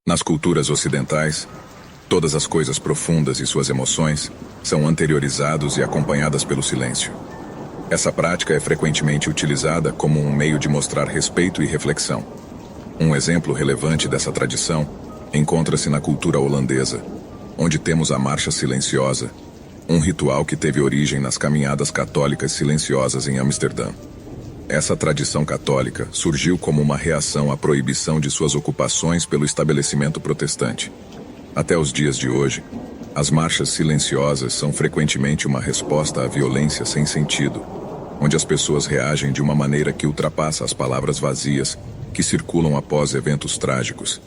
Nas culturas ocidentais, todas as coisas profundas e suas emoções são anteriorizadas e acompanhadas pelo silêncio. Essa prática é frequentemente utilizada como um meio de mostrar respeito e reflexão. Um exemplo relevante dessa tradição encontra-se na cultura holandesa, onde temos a marcha silenciosa, um ritual que teve origem nas caminhadas católicas silenciosas em Amsterdã. Essa tradição católica surgiu como uma reação à proibição de suas ocupações pelo estabelecimento protestante. Até os dias de hoje, as marchas silenciosas são frequentemente uma resposta à violência sem sentido, onde as pessoas reagem de uma maneira que ultrapassa as palavras vazias que circulam após eventos trágicos.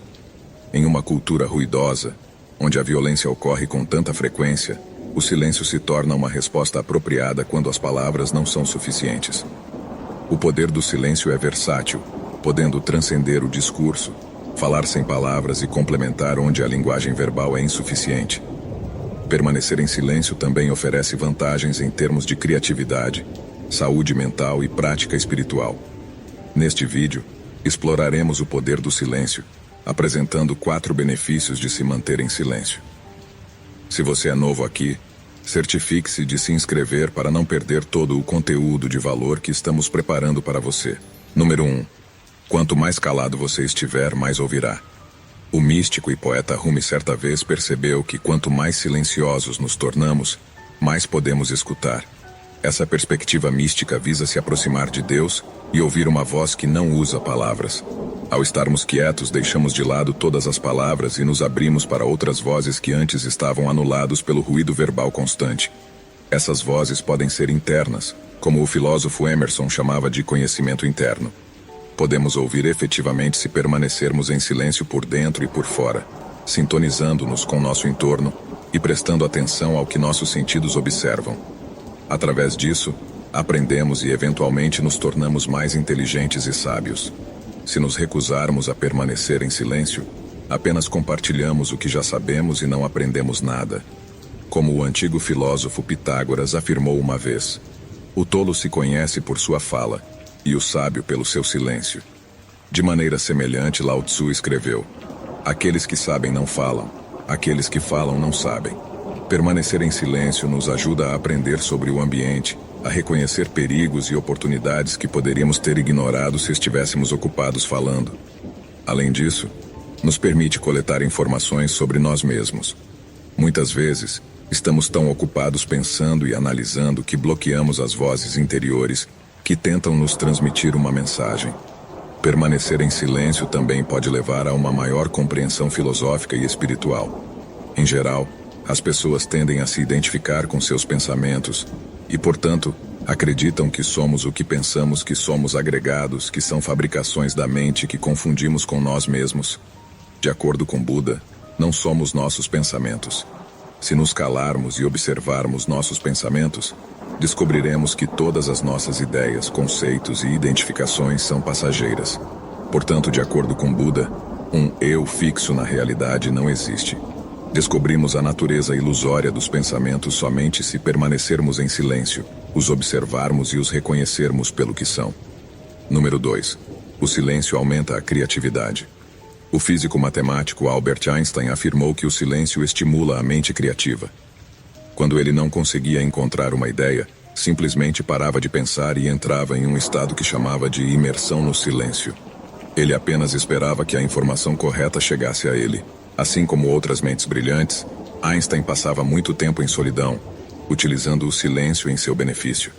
Em uma cultura ruidosa, onde a violência ocorre com tanta frequência, o silêncio se torna uma resposta apropriada quando as palavras não são suficientes. O poder do silêncio é versátil, podendo transcender o discurso, falar sem palavras e complementar onde a linguagem verbal é insuficiente. Permanecer em silêncio também oferece vantagens em termos de criatividade, saúde mental e prática espiritual. Neste vídeo, exploraremos o poder do silêncio, apresentando 4 benefícios de se manter em silêncio. Se você é novo aqui, certifique-se de se inscrever para não perder todo o conteúdo de valor que estamos preparando para você. Número 1. Quanto mais calado você estiver, mais ouvirá. O místico e poeta Rumi certa vez percebeu que quanto mais silenciosos nos tornamos, mais podemos escutar. Essa perspectiva mística visa se aproximar de Deus e ouvir uma voz que não usa palavras. Ao estarmos quietos, deixamos de lado todas as palavras e nos abrimos para outras vozes que antes estavam anulados pelo ruído verbal constante. Essas vozes podem ser internas, como o filósofo Emerson chamava de conhecimento interno. Podemos ouvir efetivamente se permanecermos em silêncio por dentro e por fora, sintonizando-nos com nosso entorno e prestando atenção ao que nossos sentidos observam. Através disso, aprendemos e eventualmente nos tornamos mais inteligentes e sábios. Se nos recusarmos a permanecer em silêncio, apenas compartilhamos o que já sabemos e não aprendemos nada. Como o antigo filósofo Pitágoras afirmou uma vez: o tolo se conhece por sua fala, e o sábio pelo seu silêncio. De maneira semelhante, Lao Tzu escreveu: aqueles que sabem não falam, aqueles que falam não sabem. Permanecer em silêncio nos ajuda a aprender sobre o ambiente, a reconhecer perigos e oportunidades que poderíamos ter ignorado se estivéssemos ocupados falando. Além disso, nos permite coletar informações sobre nós mesmos. Muitas vezes, estamos tão ocupados pensando e analisando que bloqueamos as vozes interiores que tentam nos transmitir uma mensagem. Permanecer em silêncio também pode levar a uma maior compreensão filosófica e espiritual. Em geral, as pessoas tendem a se identificar com seus pensamentos e, portanto, acreditam que somos o que pensamos, que somos agregados, que são fabricações da mente que confundimos com nós mesmos. De acordo com Buda, não somos nossos pensamentos. Se nos calarmos e observarmos nossos pensamentos, descobriremos que todas as nossas ideias, conceitos e identificações são passageiras. Portanto, de acordo com Buda, um eu fixo na realidade não existe. Descobrimos a natureza ilusória dos pensamentos somente se permanecermos em silêncio, os observarmos e os reconhecermos pelo que são. Número 2. O silêncio aumenta a criatividade. O físico matemático Albert Einstein afirmou que o silêncio estimula a mente criativa. Quando ele não conseguia encontrar uma ideia, simplesmente parava de pensar e entrava em um estado que chamava de imersão no silêncio. Ele apenas esperava que a informação correta chegasse a ele. Assim como outras mentes brilhantes, Einstein passava muito tempo em solidão, utilizando o silêncio em seu benefício.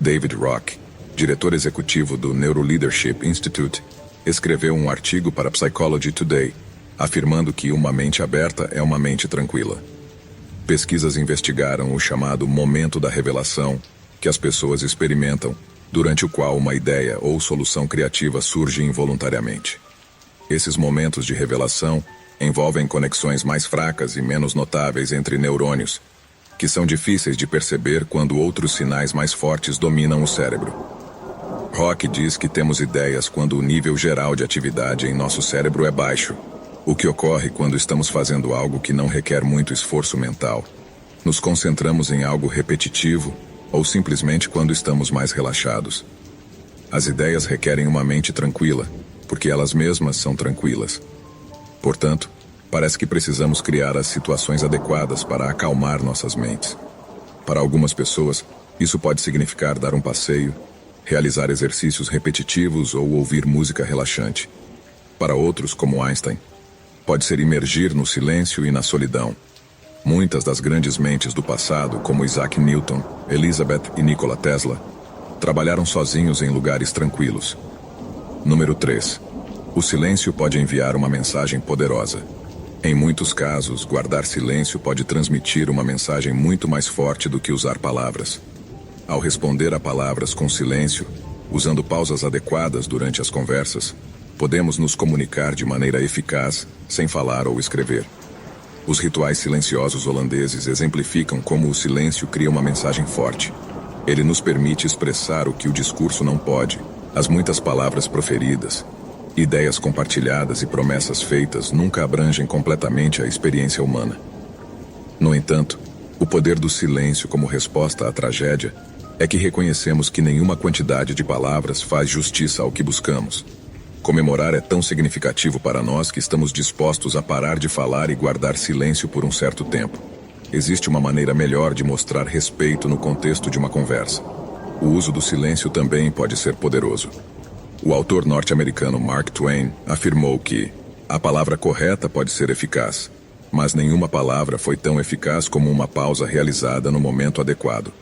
David Rock, diretor executivo do Neuroleadership Institute, escreveu um artigo para Psychology Today, afirmando que uma mente aberta é uma mente tranquila. Pesquisas investigaram o chamado momento da revelação, que as pessoas experimentam, durante o qual uma ideia ou solução criativa surge involuntariamente. Esses momentos de revelação envolvem conexões mais fracas e menos notáveis entre neurônios, que são difíceis de perceber quando outros sinais mais fortes dominam o cérebro. Rock diz que temos ideias quando o nível geral de atividade em nosso cérebro é baixo, o que ocorre quando estamos fazendo algo que não requer muito esforço mental. Nos concentramos em algo repetitivo ou simplesmente quando estamos mais relaxados. As ideias requerem uma mente tranquila, porque elas mesmas são tranquilas. Portanto, parece que precisamos criar as situações adequadas para acalmar nossas mentes. Para algumas pessoas, isso pode significar dar um passeio, realizar exercícios repetitivos ou ouvir música relaxante. Para outros, como Einstein, pode ser imergir no silêncio e na solidão. Muitas das grandes mentes do passado, como Isaac Newton, Elizabeth e Nikola Tesla, trabalharam sozinhos em lugares tranquilos. Número 3. O silêncio pode enviar uma mensagem poderosa. Em muitos casos, guardar silêncio pode transmitir uma mensagem muito mais forte do que usar palavras. Ao responder a palavras com silêncio, usando pausas adequadas durante as conversas, podemos nos comunicar de maneira eficaz, sem falar ou escrever. Os rituais silenciosos holandeses exemplificam como o silêncio cria uma mensagem forte. Ele nos permite expressar o que o discurso não pode, as muitas palavras proferidas, ideias compartilhadas e promessas feitas nunca abrangem completamente a experiência humana. No entanto, o poder do silêncio como resposta à tragédia é que reconhecemos que nenhuma quantidade de palavras faz justiça ao que buscamos. Comemorar é tão significativo para nós que estamos dispostos a parar de falar e guardar silêncio por um certo tempo. Existe uma maneira melhor de mostrar respeito no contexto de uma conversa. O uso do silêncio também pode ser poderoso. O autor norte-americano Mark Twain afirmou que a palavra correta pode ser eficaz, mas nenhuma palavra foi tão eficaz como uma pausa realizada no momento adequado.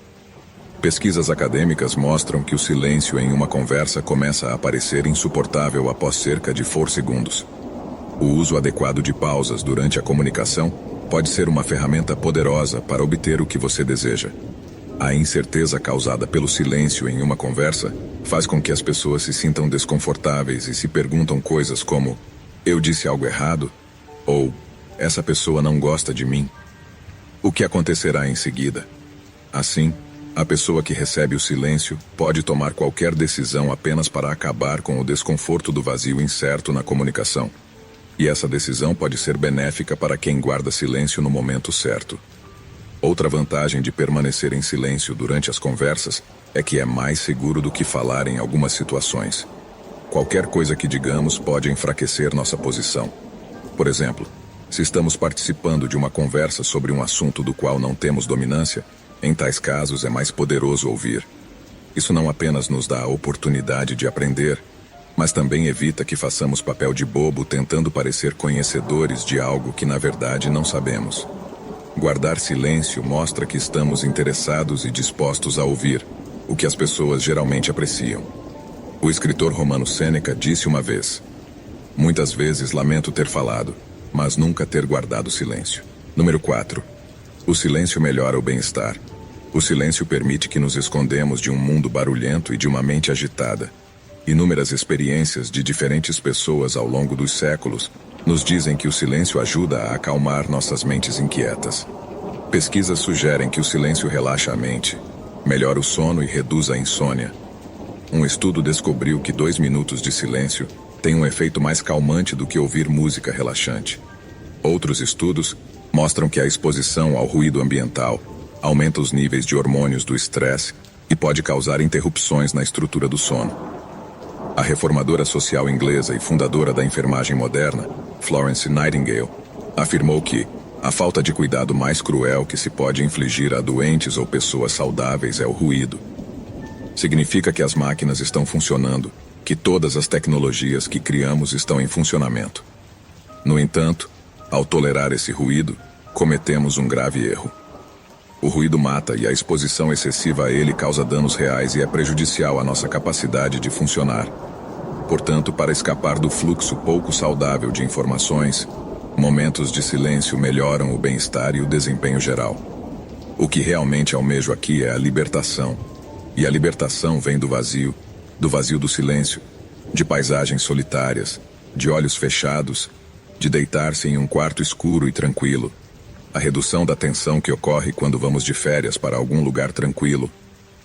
Pesquisas acadêmicas mostram que o silêncio em uma conversa começa a parecer insuportável após cerca de 4 segundos. O uso adequado de pausas durante a comunicação pode ser uma ferramenta poderosa para obter o que você deseja. A incerteza causada pelo silêncio em uma conversa faz com que as pessoas se sintam desconfortáveis e se perguntam coisas como: eu disse algo errado? Ou essa pessoa não gosta de mim? O que acontecerá em seguida? Assim, a pessoa que recebe o silêncio pode tomar qualquer decisão apenas para acabar com o desconforto do vazio incerto na comunicação. E essa decisão pode ser benéfica para quem guarda silêncio no momento certo. Outra vantagem de permanecer em silêncio durante as conversas é que é mais seguro do que falar em algumas situações. Qualquer coisa que digamos pode enfraquecer nossa posição. Por exemplo, se estamos participando de uma conversa sobre um assunto do qual não temos dominância, em tais casos é mais poderoso ouvir. Isso não apenas nos dá a oportunidade de aprender, mas também evita que façamos papel de bobo tentando parecer conhecedores de algo que na verdade não sabemos. Guardar silêncio mostra que estamos interessados e dispostos a ouvir, o que as pessoas geralmente apreciam. O escritor romano Sêneca disse uma vez: muitas vezes lamento ter falado, mas nunca ter guardado silêncio. Número 4. O silêncio melhora o bem-estar. O silêncio permite que nos escondemos de um mundo barulhento e de uma mente agitada. Inúmeras experiências de diferentes pessoas ao longo dos séculos nos dizem que o silêncio ajuda a acalmar nossas mentes inquietas. Pesquisas sugerem que o silêncio relaxa a mente, melhora o sono e reduz a insônia. Um estudo descobriu que 2 minutos de silêncio têm um efeito mais calmante do que ouvir música relaxante. Outros estudos mostram que a exposição ao ruído ambiental aumenta os níveis de hormônios do estresse e pode causar interrupções na estrutura do sono. A reformadora social inglesa e fundadora da enfermagem moderna, Florence Nightingale, afirmou que a falta de cuidado mais cruel que se pode infligir a doentes ou pessoas saudáveis é o ruído. Significa que as máquinas estão funcionando, que todas as tecnologias que criamos estão em funcionamento. No entanto, ao tolerar esse ruído, cometemos um grave erro. O ruído mata e a exposição excessiva a ele causa danos reais e é prejudicial à nossa capacidade de funcionar. Portanto, para escapar do fluxo pouco saudável de informações, momentos de silêncio melhoram o bem-estar e o desempenho geral. O que realmente almejo aqui é a libertação. E a libertação vem do vazio do silêncio, de paisagens solitárias, de olhos fechados, de deitar-se em um quarto escuro e tranquilo. A redução da tensão que ocorre quando vamos de férias para algum lugar tranquilo,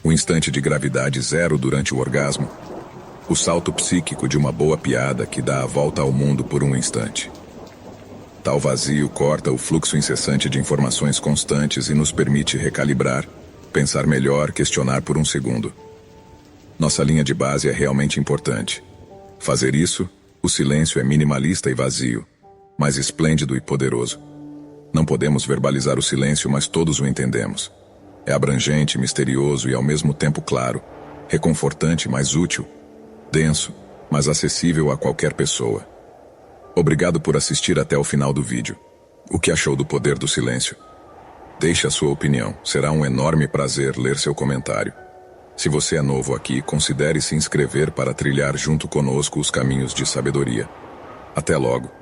o instante de gravidade zero durante o orgasmo, o salto psíquico de uma boa piada que dá a volta ao mundo por um instante. Tal vazio corta o fluxo incessante de informações constantes e nos permite recalibrar, pensar melhor, questionar por um segundo. Nossa linha de base é realmente importante. Fazer isso, o silêncio é minimalista e vazio. mas esplêndido e poderoso. Não podemos verbalizar o silêncio, mas todos o entendemos. É abrangente, misterioso e ao mesmo tempo claro, reconfortante, mas útil, denso, mas acessível a qualquer pessoa. Obrigado por assistir até o final do vídeo. O que achou do poder do silêncio? Deixe a sua opinião, será um enorme prazer ler seu comentário. Se você é novo aqui, considere se inscrever para trilhar junto conosco os caminhos de sabedoria. Até logo.